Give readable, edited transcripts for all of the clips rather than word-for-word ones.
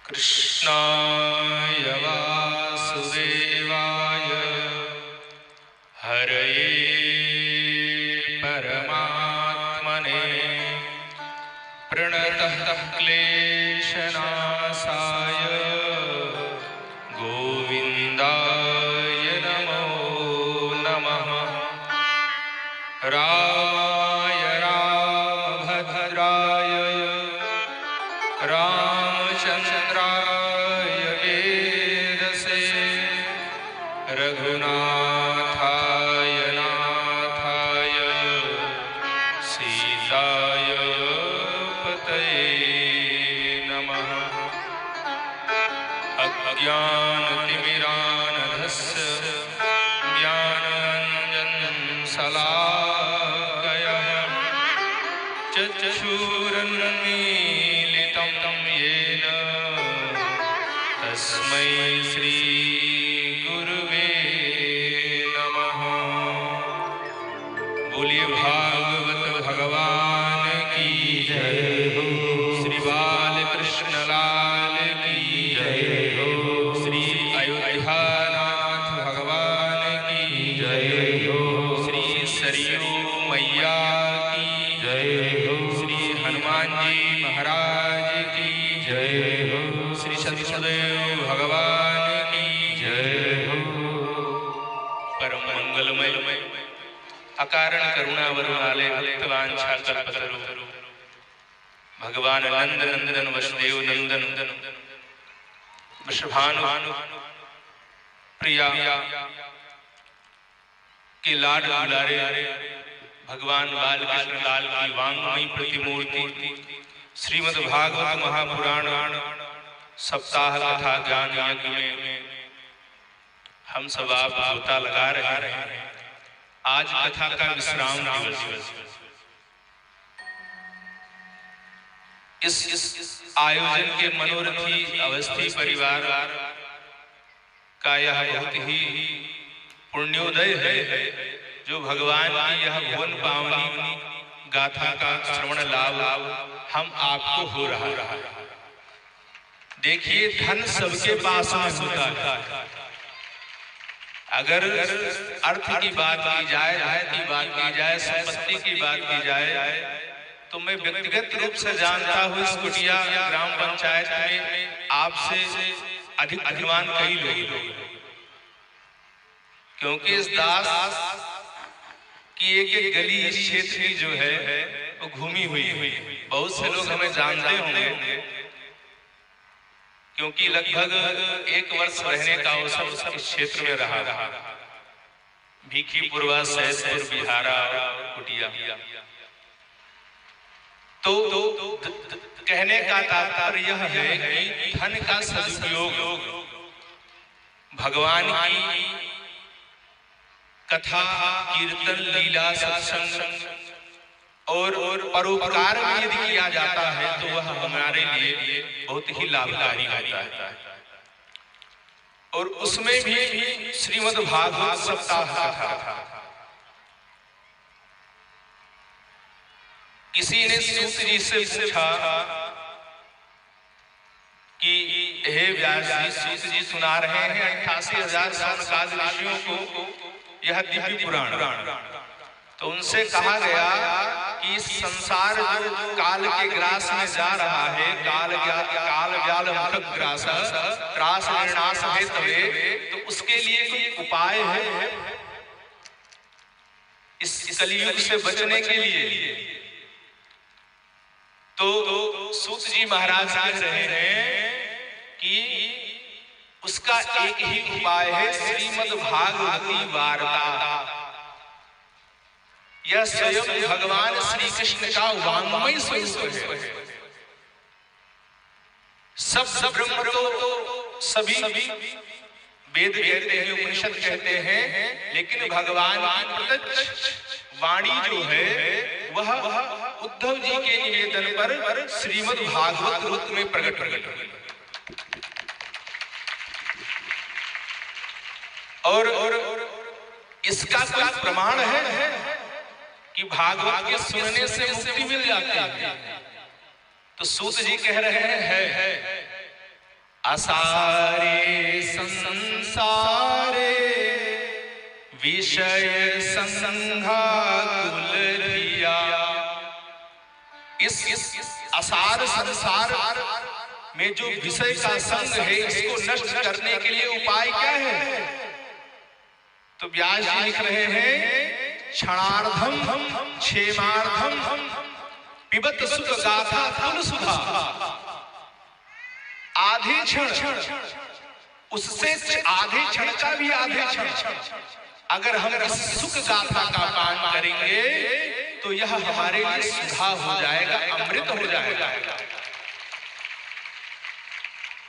कृष्णाय वासुदेवाय हरये परमात्मने प्रणतः क्लेशनाशाय गोविन्दाय नमो नमः। रामाय रामभद्राय रामचन्द्राय वेदसे रघुनाथाय नाथाय सीताय पतये नमः। अज्ञानतिमिरान्धस्य ज्ञानाञ्जनशलाकया चक्षुरुन्मीलितं येन तस्मै श्रीगुरुवे नमः। बोलिए भागवत भगवान की जय हो। श्री बालकृष्ण लाल की जय हो। श्री अयोध्यानाथ भगवान की जय हो। श्री सरयू मैया की जय हो। श्री हनुमान जी महाराज की जय हो। श्री सत्यदेव भगवान की जय हो। परम मंगलमय अकारण करुणा वरुणालय भक्तवांछा कल्पतरु भगवान नंद नंदन वसुदेव नंदन वृषभानु प्रिया के लाड दुलारे भगवान बालकृष्ण लाल की वांगमयी प्रतिमूर्ति श्रीमद् भागवत महापुराण सप्ताह कथा ज्ञान यज्ञ में हम सब आप गोता लगा रहे हैं। आज कथा का विश्राम दिवस। इस आयोजन के मनोरथी अवस्थी परिवार का यह बहुत ही पुण्योदय है जो भगवान की यह भुवन पावनी गाथा का श्रवण लाभ हम आपको हो रहा है। देखिए, धन सबके पास में होता है। अगर अर्थ की बात की जाए, धन की बात की जाए, संपत्ति की बात की जाए, तो मैं व्यक्तिगत रूप से जानता हूँ इस कुटिया ग्राम पंचायत में आपसे अधिक धनवान कई लोग, क्योंकि इस दास की एक गली इस क्षेत्र की जो है वो घूमी हुई है। बहुत से लोग हमें जानते होंगे, क्योंकि लगभग 1 वर्ष रहने का अवसर इस क्षेत्र में रहा। भीखीपुरवा, सैदपुर, बिहारा, कुटिया। तो कहने का तात्पर्य यह है कि धन का सदुपयोग भगवान की कथा, कीर्तन, लीला, सत्संग और परोपकार में यदि किया जाता है तो वह हमारे लिए बहुत ही लाभकारी होता है। और उसमें भी श्रीमद् भागवत सप्ताह कथा। किसी ने सूत जी से पूछा कि हे व्यास जी, सूत जी सुना रहे हैं 88,000 सनकाद ऋषियों को यह दिव्य पुराण। तो उनसे कहा गया कि संसार जो काल के ग्रास में जा रहा है, काल व्याल मुख ग्रास त्रास निर्नाश है तवे, तो उसके लिए कोई उपाय है इस कलयुग से बचने के लिए? तो सूत जी महाराज कह रहे हैं कि उसका एक ही उपाय है, श्रीमद् भागवती वार्ता। यह स्वयं भगवान श्री कृष्ण का वांग्मय स्वरूप है। सब ब्रह्म तो सभी वेद कहते हैं, उपनिषद कहते हैं, लेकिन भगवान की प्रत्यक्ष वाणी जो है वह उद्धव जी के निवेदन पर श्रीमद् भागवत रूप में प्रकट हुई। और इसका कोई प्रमाण है कि भागवत के सुनने से मुक्ति मिल जाती है? तो सूत जी कह रहे हैं असारे संसारे विषय संघा कुल धिया। इस असार संसार में जो विषय का संग है, इसको नष्ट करने के लिए उपाय क्या है? तो व्यास जी लिख रहे हैं, क्षणार्धम क्षेमार्धम पिबत सुख गाथा कुल सुधा। आधे क्षण, उससे आधे क्षण का भी आधे क्षण अगर हम इस सुख गाथा का पान करेंगे तो यह हमारे लिए सुधा हो जाएगा, अमृत हो जाएगा।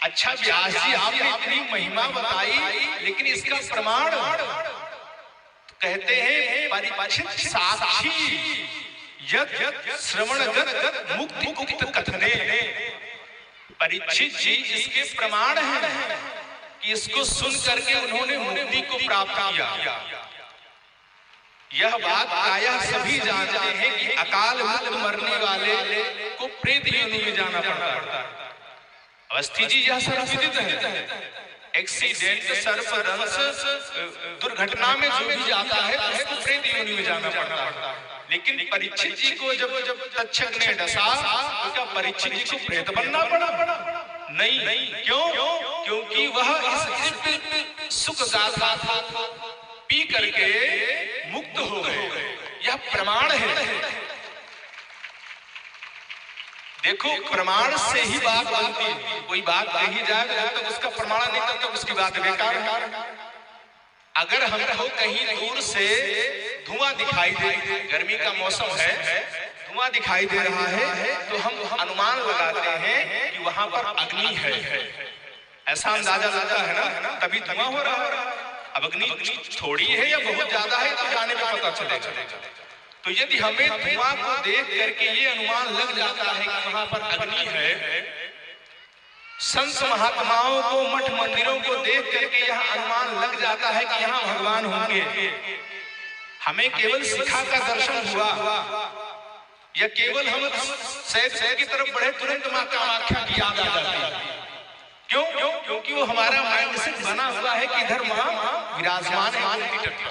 अच्छा व्यास जी, आपने इतनी महिमा बताई, लेकिन इसका प्रमाण कहते हैं परिचित साक्षी यत् श्रवणगत मुक्ति कथने। परीक्षित जी इसके प्रमाण हैं कि इसको सुन करके उन्होंने मुक्ति को प्राप्त किया। यह बात प्रायः सभी जानते हैं कि अकाल मुक्त मरने वाले को प्रेत योनि में जाना पड़ता है। अवस्थी जी यह सर्वविदित है। एक्सीडेंट, सर्पदंश, दुर्घटना में जो भी जाता है उसको प्रेत योनि में जाना पड़ता है। लेकिन परीक्षित जी को जब तक्षक ने डसा तो क्या परीक्षित जी को प्रेत बनना पड़ा? नहीं। क्यों? क्योंकि वह इस सुख गाथा पी करके मुक्त हो गए। यह प्रमाण है। देखो, प्रमाण से ही बात बनती है। कोई बात कही जाए जब तक उसका प्रमाण नहीं तब तक उसकी बात बेकार है। अगर हमको कहीं दूर से धुआं दिखाई दे, गर्मी का मौसम है, धुआं दिखाई दे रहा है, तो हम अनुमान लगाते हैं कि वहां पर अग्नि है। ऐसा अंदाजा लगता है ना, तभी धुआं हो रहा है। अब अग्नि थोड़ी है या बहुत ज्यादा है तो जाने में पता चलेगा। तो यदि हमें धुआं को देख करके ये अनुमान लग जाता है कि वहां पर अग्नि है, संत महात्माओं को, मठ मंदिरों को देख करके यह अनुमान लग जाता है कि यहाँ भगवान होंगे। हमें केवल शिखा का दर्शन हुआ या केवल हम शहर की तरफ बढ़े तुरंत मां कामाख्या की याद आ जाती है। क्यों? क्योंकि वो हमारा माइंडसेट बना हुआ है कि इधर मां विराजमान है।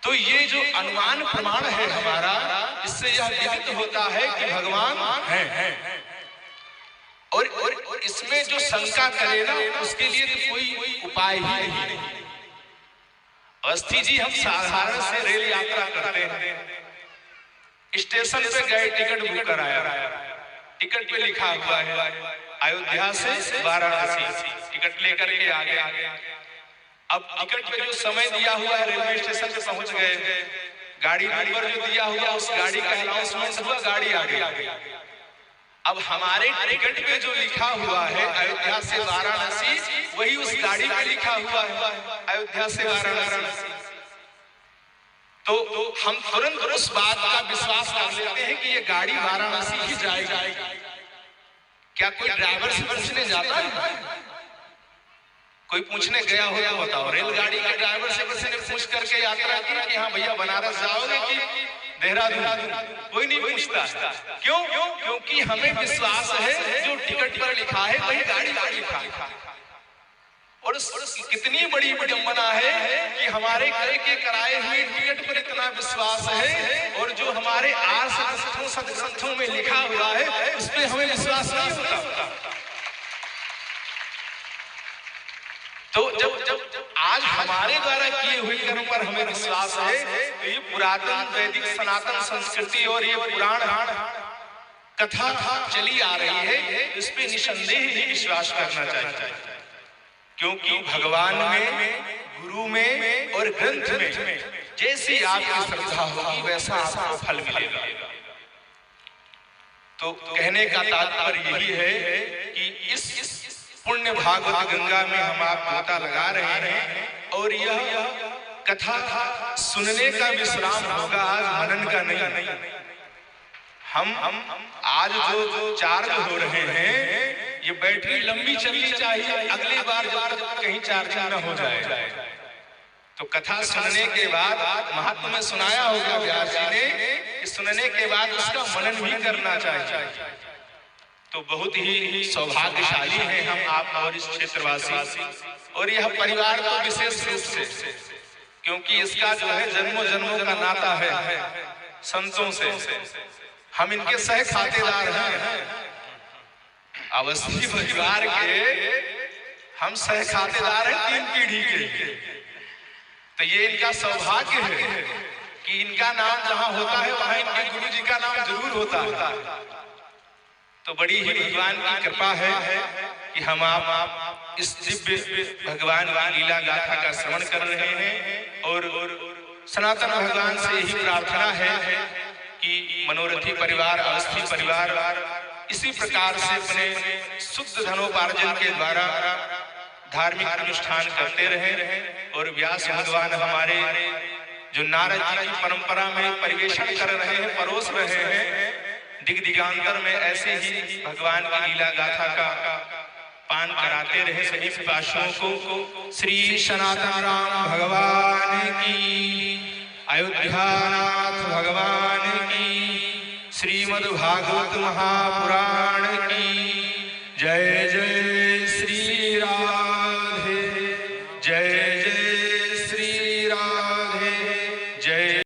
तो ये जो अनुमान प्रमाण है हमारा, इससे यह विदित होता है कि भगवान है। और इसमें जो शंका करे ना, उसके लिए तो कोई उपाय ही नहीं। अवस्थी जी, हम साधारण से रेल यात्रा करते हैं, स्टेशन पे गए, टिकट बुक कराया, टिकट पे लिखा हुआ है अयोध्या से वाराणसी, टिकट लेकर के आ गए। अब टिकट पे जो समय दिया हुआ है, रेलवे स्टेशन पे पहुंच गए, गाड़ी नंबर जो दिया हुआ उस गाड़ी का अनाउंसमेंट हुआ, गाड़ी आ गई। अब हमारे टिकट पे जो लिखा हुआ है अयोध्या से वाराणसी, वही उस गाड़ी में लिखा हुआ है अयोध्या से वाराणसी। तो हम तुरंत उस बात का विश्वास कर लेते हैं कि ये गाड़ी वाराणसी ही जाएगी। क्या कोई ड्राइवर से पूछने जाता है? कोई पूछने गया हो तो बताओ। रेलगाड़ी के ड्राइवर से किसी ने पूछ करके यात्रा की कि हाँ भैया बनारस जाओगे कि देहरादून? कोई नहीं पूछता। क्यों? क्योंकि हमें विश्वास है जो टिकट पर लिखा है वही गाड़ी पर लिखा है। और कितनी बड़ी विडंबना है कि हमारे घर के कराए हुए टिकट पर इतना विश्वास है और जो हमारे सदग्रंथों में लिखा हुआ है उस पर हमें विश्वास नहीं होता। तो जब आज हमारे द्वारा किए हुए कर्म पर हमें विश्वास है, तो ये पुरातन वैदिक सनातन संस्कृति और ये पुराण कथा चली आ रही है, इस पे निसंदेह ही विश्वास करना चाहिए। क्योंकि भगवान में, गुरु में और ग्रंथ में जैसी आपकी श्रद्धा होगी वैसा आपको फल मिलेगा। तो कहने का तात्पर्य यही है कि इस पुण्य भागवत गंगा में हम आप गोता लगा रहे हैं और यह कथा सुनने का विश्राम होगा, आज मनन का नहीं। हम आज जो चार्ज हो रहे हैं, ये बैटरी लंबी चलनी चाहिए, अगली बार जब कहीं चार्जिंग न हो जाए। तो कथा सुनने के बाद महात्मा में सुनाया होगा व्यास जी ने कि सुनने के बाद उसका मनन भी करना चाहिए। तो बहुत ही सौभाग्यशाली हैं हम आप और इस क्षेत्रवासी, और यह परिवार तो विशेष रूप से, क्योंकि इसका जो है जन्मों जन्मों का नाता है संतों से। हम इनके सह खातेदार हैं, अवस्थी परिवार के हम सह खातेदार हैं 3 पीढ़ी के। तो ये इनका सौभाग्य है कि इनका नाम जहां होता है वहां इनके गुरु जी का नाम जरूर होता है। तो बड़ी ही भगवान की कृपा है कि हम आप इस दिव्य भगवान की लीला गाथा का श्रवण कर रहे हैं, और सनातन भगवान से यही प्रार्थना है कि मनोरथी परिवार, अवस्थी परिवार इसी प्रकार से अपने शुद्ध धनोपार्जन के द्वारा धार्मिक अनुष्ठान करते रहे, और व्यास भगवान हमारे जो नारद जी की परंपरा में परिवेशन कर रहे हैं, परोस रहे हैं, दिग्दिगांतर में ऐसे ही भगवान की लीला गाथा का पान कराते रहे सभी पिपासुओं को। श्री सनातन राम भगवान की, अयोध्यानाथ भगवान की, श्रीमद् भागवत महापुराण की जय जय।